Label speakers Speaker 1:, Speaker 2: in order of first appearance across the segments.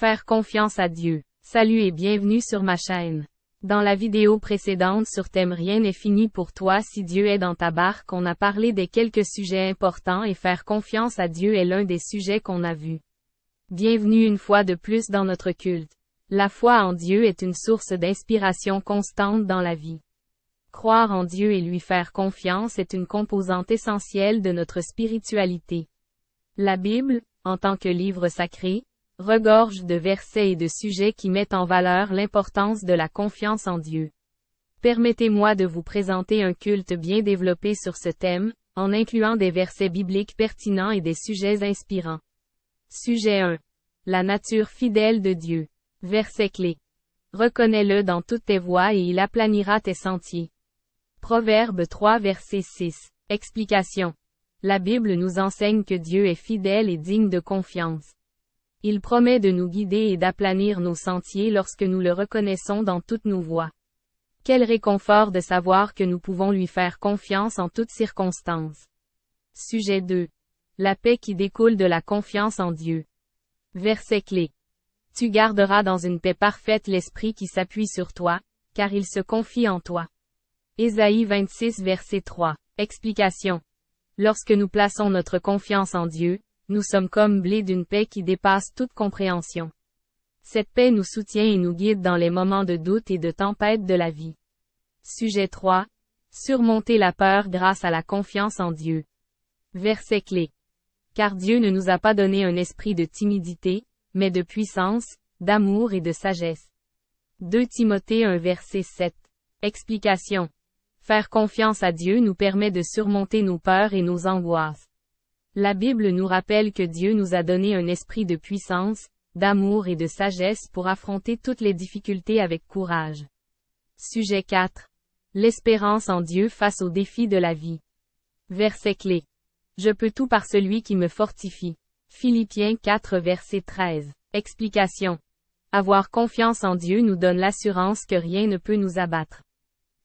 Speaker 1: Faire confiance à Dieu. Salut et bienvenue sur ma chaîne. Dans la vidéo précédente sur thème Rien n'est fini pour toi si Dieu est dans ta barque, on a parlé des quelques sujets importants et faire confiance à Dieu est l'un des sujets qu'on a vus. Bienvenue une fois de plus dans notre culte. La foi en Dieu est une source d'inspiration constante dans la vie. Croire en Dieu et lui faire confiance est une composante essentielle de notre spiritualité. La Bible, en tant que livre sacré, regorge de versets et de sujets qui mettent en valeur l'importance de la confiance en Dieu. Permettez-moi de vous présenter un culte bien développé sur ce thème, en incluant des versets bibliques pertinents et des sujets inspirants. Sujet 1. La nature fidèle de Dieu. Verset clé. Reconnais-le dans toutes tes voies et il aplanira tes sentiers. Proverbe 3 verset 6. Explication. La Bible nous enseigne que Dieu est fidèle et digne de confiance. Il promet de nous guider et d'aplanir nos sentiers lorsque nous le reconnaissons dans toutes nos voies. Quel réconfort de savoir que nous pouvons lui faire confiance en toutes circonstances. Sujet 2. La paix qui découle de la confiance en Dieu. Verset clé. Tu garderas dans une paix parfaite l'esprit qui s'appuie sur toi, car il se confie en toi. Ésaïe 26 verset 3. Explication. Lorsque nous plaçons notre confiance en Dieu, nous sommes comme blé d'une paix qui dépasse toute compréhension. Cette paix nous soutient et nous guide dans les moments de doute et de tempête de la vie. Sujet 3. Surmonter la peur grâce à la confiance en Dieu. Verset clé. Car Dieu ne nous a pas donné un esprit de timidité, mais de puissance, d'amour et de sagesse. 2 Timothée 1 verset 7. Explication. Faire confiance à Dieu nous permet de surmonter nos peurs et nos angoisses. La Bible nous rappelle que Dieu nous a donné un esprit de puissance, d'amour et de sagesse pour affronter toutes les difficultés avec courage. Sujet 4. L'espérance en Dieu face aux défis de la vie. Verset clé. Je peux tout par celui qui me fortifie. Philippiens 4 verset 13. Explication. Avoir confiance en Dieu nous donne l'assurance que rien ne peut nous abattre.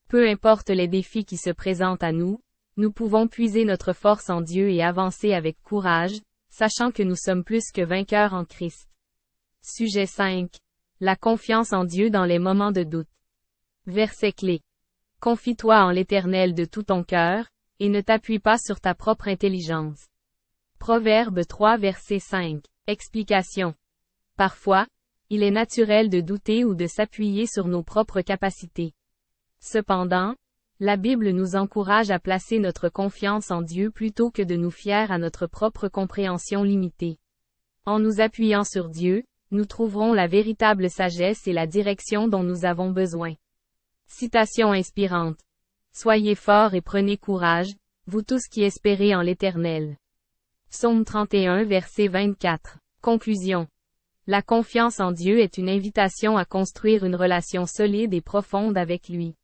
Speaker 1: Peu importe les défis qui se présentent à nous, nous pouvons puiser notre force en Dieu et avancer avec courage, sachant que nous sommes plus que vainqueurs en Christ. Sujet 5. La confiance en Dieu dans les moments de doute. Verset clé. Confie-toi en l'Éternel de tout ton cœur, et ne t'appuie pas sur ta propre intelligence. Proverbe 3 verset 5. Explication. Parfois, il est naturel de douter ou de s'appuyer sur nos propres capacités. Cependant, la Bible nous encourage à placer notre confiance en Dieu plutôt que de nous fier à notre propre compréhension limitée. En nous appuyant sur Dieu, nous trouverons la véritable sagesse et la direction dont nous avons besoin. Citation inspirante. Soyez forts et prenez courage, vous tous qui espérez en l'Éternel. Psaume 31 verset 24. Conclusion. La confiance en Dieu est une invitation à construire une relation solide et profonde avec lui.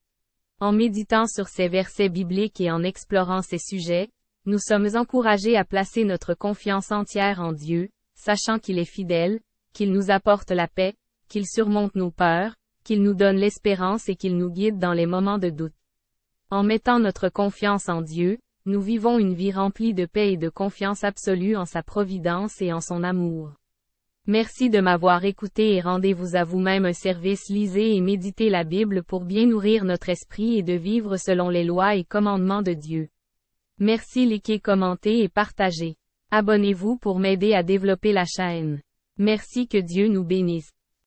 Speaker 1: En méditant sur ces versets bibliques et en explorant ces sujets, nous sommes encouragés à placer notre confiance entière en Dieu, sachant qu'il est fidèle, qu'il nous apporte la paix, qu'il surmonte nos peurs, qu'il nous donne l'espérance et qu'il nous guide dans les moments de doute. En mettant notre confiance en Dieu, nous vivons une vie remplie de paix et de confiance absolue en sa providence et en son amour. Merci de m'avoir écouté et rendez-vous à vous-même un service. Lisez et méditez la Bible pour bien nourrir notre esprit et de vivre selon les lois et commandements de Dieu. Merci, likez, commentez et partagez. Abonnez-vous pour m'aider à développer la chaîne. Merci, que Dieu nous bénisse.